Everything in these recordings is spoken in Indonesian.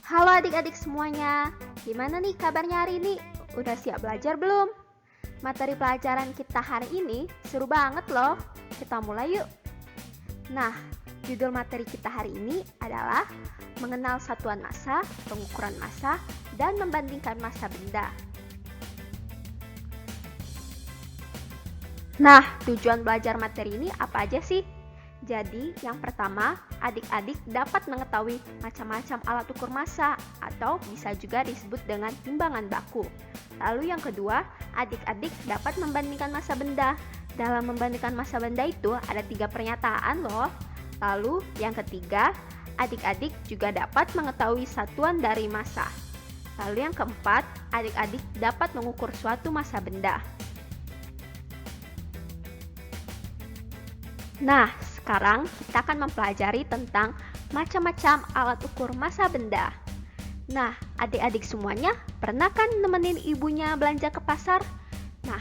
Halo adik-adik semuanya, gimana nih kabarnya hari ini? Udah siap belajar belum? Materi pelajaran kita hari ini seru banget loh, kita mulai yuk. Nah, judul materi kita hari ini adalah mengenal satuan massa, pengukuran massa, dan membandingkan massa benda. Nah, tujuan belajar materi ini apa aja sih? Jadi, yang pertama, adik-adik dapat mengetahui macam-macam alat ukur massa atau bisa juga disebut dengan timbangan baku. Lalu yang kedua, adik-adik dapat membandingkan massa benda. Dalam membandingkan massa benda itu ada 3 pernyataan loh. Lalu yang ketiga, adik-adik juga dapat mengetahui satuan dari massa. Lalu yang keempat, adik-adik dapat mengukur suatu massa benda. Nah, sekarang kita akan mempelajari tentang macam-macam alat ukur massa benda. Nah, adik-adik semuanya pernah kan nemenin ibunya belanja ke pasar? Nah,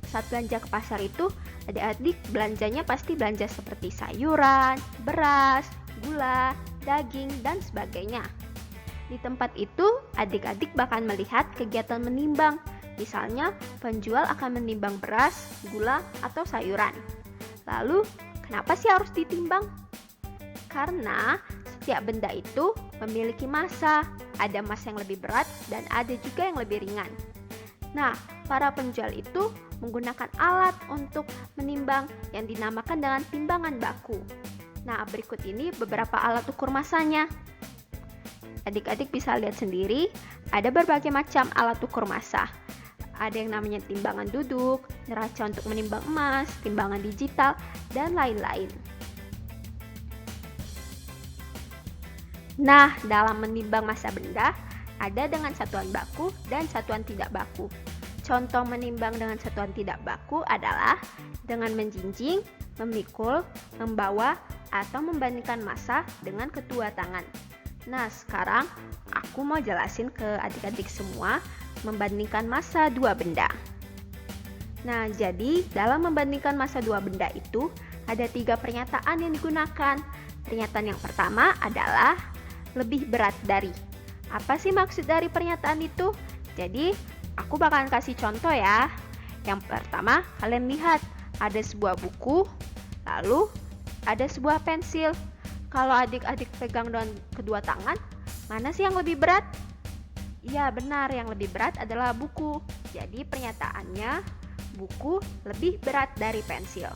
saat belanja ke pasar itu, adik-adik belanjanya pasti belanja seperti sayuran, beras, gula, daging, dan sebagainya. Di tempat itu, adik-adik bakal melihat kegiatan menimbang. Misalnya, penjual akan menimbang beras, gula, atau sayuran. Lalu, kenapa sih harus ditimbang? Karena setiap benda itu memiliki massa. Ada massa yang lebih berat dan ada juga yang lebih ringan. Nah, para penjual itu menggunakan alat untuk menimbang yang dinamakan dengan timbangan baku. Nah, berikut ini beberapa alat ukur massanya. Adik-adik bisa lihat sendiri, ada berbagai macam alat ukur massa. Ada yang namanya timbangan duduk, neraca untuk menimbang emas, timbangan digital, dan lain-lain. Nah, dalam menimbang massa benda, ada dengan satuan baku dan satuan tidak baku. Contoh menimbang dengan satuan tidak baku adalah dengan menjinjing, memikul, membawa, atau membandingkan massa dengan kedua tangan. Nah, sekarang aku mau jelasin ke adik-adik semua membandingkan massa dua benda. Nah, jadi dalam membandingkan massa dua benda itu ada 3 pernyataan yang digunakan. Pernyataan yang pertama adalah lebih berat dari. Apa sih maksud dari pernyataan itu? Jadi, aku bakalan kasih contoh ya. Yang pertama, kalian lihat ada sebuah buku, lalu ada sebuah pensil. Kalau adik-adik pegang dengan kedua tangan, mana sih yang lebih berat? Iya benar, yang lebih berat adalah buku. Jadi pernyataannya buku lebih berat dari pensil.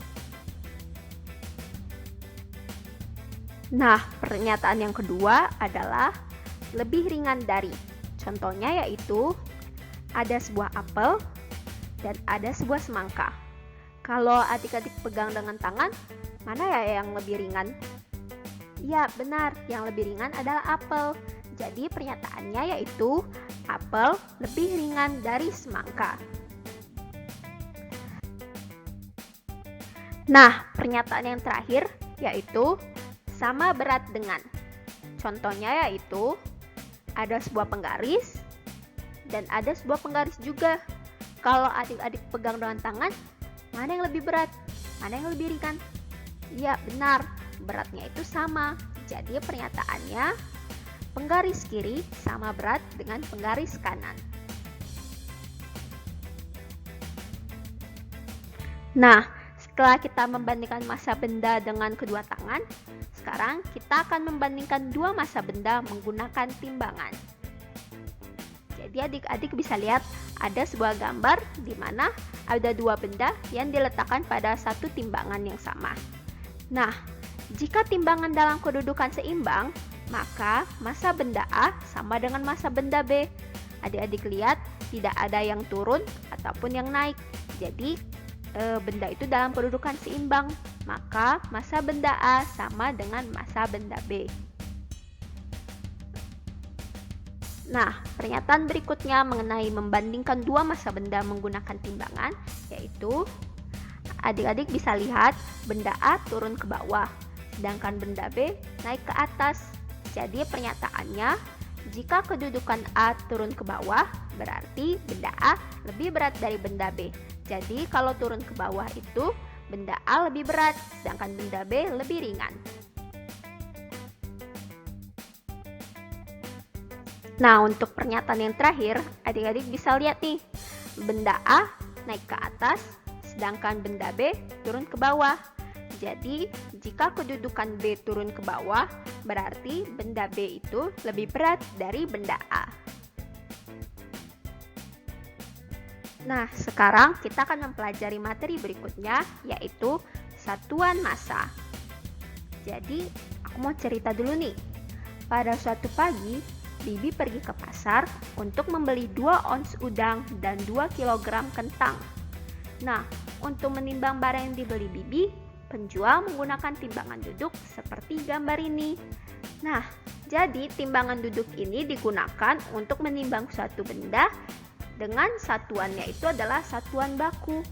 Nah, pernyataan yang kedua adalah lebih ringan dari. Contohnya yaitu ada sebuah apel dan ada sebuah semangka. Kalau adik-adik pegang dengan tangan, mana ya yang lebih ringan? Iya benar, yang lebih ringan adalah apel. Jadi pernyataannya yaitu apel lebih ringan dari semangka. Nah, pernyataan yang terakhir yaitu sama berat dengan. Contohnya yaitu ada sebuah penggaris dan ada sebuah penggaris juga. Kalau adik-adik pegang dengan tangan, mana yang lebih berat? Mana yang lebih ringan? Iya benar, beratnya itu sama. Jadi pernyataannya penggaris kiri sama berat dengan penggaris kanan. Nah, setelah kita membandingkan massa benda dengan kedua tangan, sekarang kita akan membandingkan dua massa benda menggunakan timbangan. Jadi adik-adik bisa lihat ada sebuah gambar di mana ada dua benda yang diletakkan pada satu timbangan yang sama. Nah, jika timbangan dalam kedudukan seimbang, maka massa benda A sama dengan massa benda B. Adik-adik lihat tidak ada yang turun ataupun yang naik. Jadi benda itu dalam kedudukan seimbang, maka massa benda A sama dengan massa benda B. Nah, pernyataan berikutnya mengenai membandingkan dua massa benda menggunakan timbangan, yaitu adik-adik bisa lihat benda A turun ke bawah, sedangkan benda B naik ke atas. Jadi pernyataannya, jika kedudukan A turun ke bawah, berarti benda A lebih berat dari benda B. Jadi kalau turun ke bawah itu, benda A lebih berat, sedangkan benda B lebih ringan. Nah, untuk pernyataan yang terakhir, adik-adik bisa lihat nih, benda A naik ke atas, sedangkan benda B turun ke bawah. Jadi, jika kedudukan B turun ke bawah, berarti benda B itu lebih berat dari benda A. Nah, sekarang kita akan mempelajari materi berikutnya, yaitu satuan massa. Jadi, aku mau cerita dulu nih. Pada suatu pagi, Bibi pergi ke pasar untuk membeli 2 ons udang dan 2 kilogram kentang. Nah, untuk menimbang barang yang dibeli Bibi, penjual menggunakan timbangan duduk seperti gambar ini. Nah, jadi timbangan duduk ini digunakan untuk menimbang suatu benda dengan satuannya itu adalah satuan baku.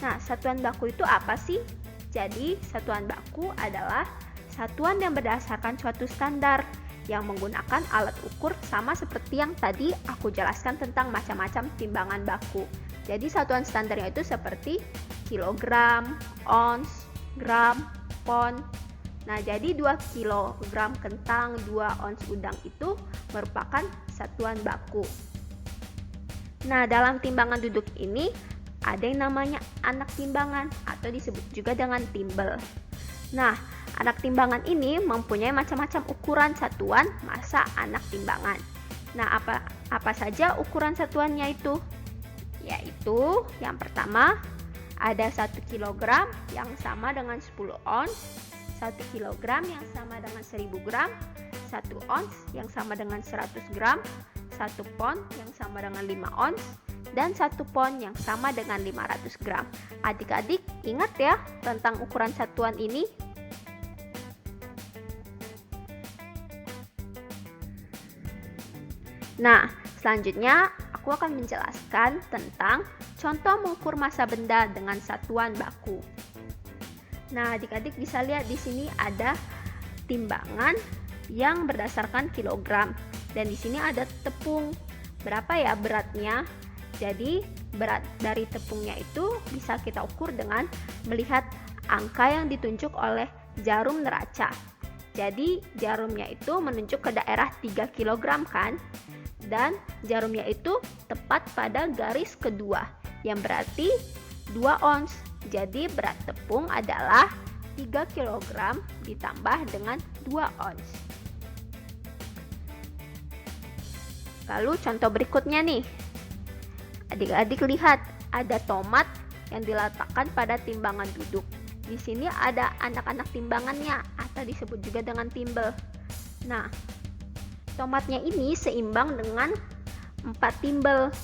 Nah, satuan baku itu apa sih? Jadi, satuan baku adalah satuan yang berdasarkan suatu standar yang menggunakan alat ukur sama seperti yang tadi aku jelaskan tentang macam-macam timbangan baku. Jadi satuan standarnya itu seperti kilogram, ons, gram, pon. Nah, jadi 2 kilogram kentang, 2 ons udang itu merupakan satuan baku. Nah, dalam timbangan duduk ini ada yang namanya anak timbangan atau disebut juga dengan timbel. Nah, anak timbangan ini mempunyai macam-macam ukuran satuan massa anak timbangan. Nah, apa saja ukuran satuannya itu? Yaitu yang pertama ada 1 kg yang sama dengan 10 ons, 1 kg yang sama dengan 1000 gram, 1 ons yang sama dengan 100 gram, 1 pon yang sama dengan 5 ons, dan 1 pon yang sama dengan 500 gram. Adik-adik ingat ya tentang ukuran satuan ini. Nah, selanjutnya aku akan menjelaskan tentang contoh mengukur massa benda dengan satuan baku. Nah, adik-adik bisa lihat di sini ada timbangan yang berdasarkan kilogram dan di sini ada tepung. Berapa ya beratnya? Jadi, berat dari tepungnya itu bisa kita ukur dengan melihat angka yang ditunjuk oleh jarum neraca. Jadi, jarumnya itu menunjuk ke daerah 3 kg kan? Dan jarumnya itu tepat pada garis kedua yang berarti 2 ons. Jadi berat tepung adalah 3 kg ditambah dengan 2 ons. Lalu contoh berikutnya nih. Adik-adik lihat ada tomat yang diletakkan pada timbangan duduk. Di sini ada anak-anak timbangannya atau disebut juga dengan timbel. Nah, tomatnya ini seimbang dengan 4 timbel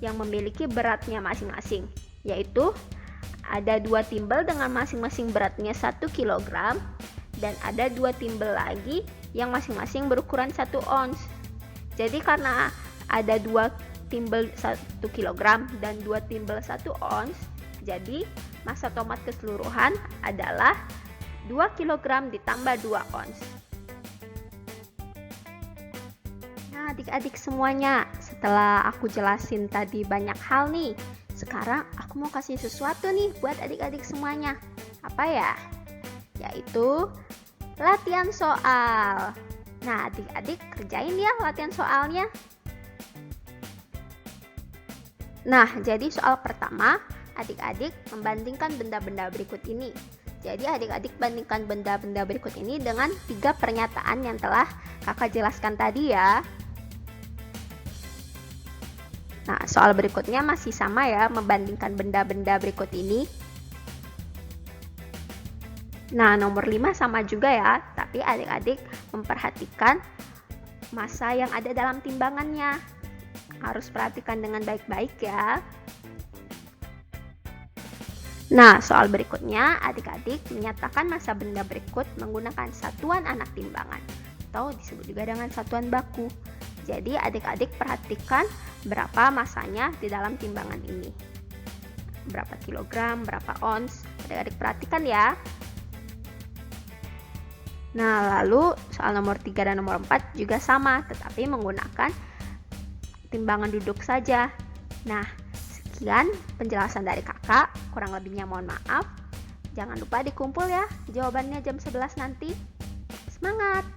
yang memiliki beratnya masing-masing, yaitu ada 2 timbel dengan masing-masing beratnya 1 kg dan ada 2 timbel lagi yang masing-masing berukuran 1 ons. Jadi karena ada 2 timbel 1 kg dan 2 timbel 1 ons, jadi massa tomat keseluruhan adalah 2 kg ditambah 2 ons. Nah, adik-adik semuanya, setelah aku jelasin tadi banyak hal nih, sekarang aku mau kasih sesuatu nih buat adik-adik semuanya. Apa ya? Yaitu latihan soal. Nah, adik-adik kerjain ya latihan soalnya. Nah, jadi soal pertama, adik-adik membandingkan benda-benda berikut ini. Jadi adik-adik bandingkan benda-benda berikut ini dengan 3 pernyataan yang telah kakak jelaskan tadi ya. Nah, soal berikutnya masih sama ya, membandingkan benda-benda berikut ini. Nah, nomor 5 sama juga ya, tapi adik-adik memperhatikan massa yang ada dalam timbangannya. Harus perhatikan dengan baik-baik ya. Nah, soal berikutnya, adik-adik menyatakan massa benda berikut menggunakan satuan anak timbangan, atau disebut juga dengan satuan baku. Jadi adik-adik perhatikan berapa massanya di dalam timbangan ini. Berapa kilogram, berapa ons, adik-adik perhatikan ya. Nah, lalu soal nomor 3 dan nomor 4 juga sama, tetapi menggunakan timbangan duduk saja. Nah, sekian penjelasan dari kakak, kurang lebihnya mohon maaf. Jangan lupa dikumpul ya jawabannya jam 11 nanti. Semangat!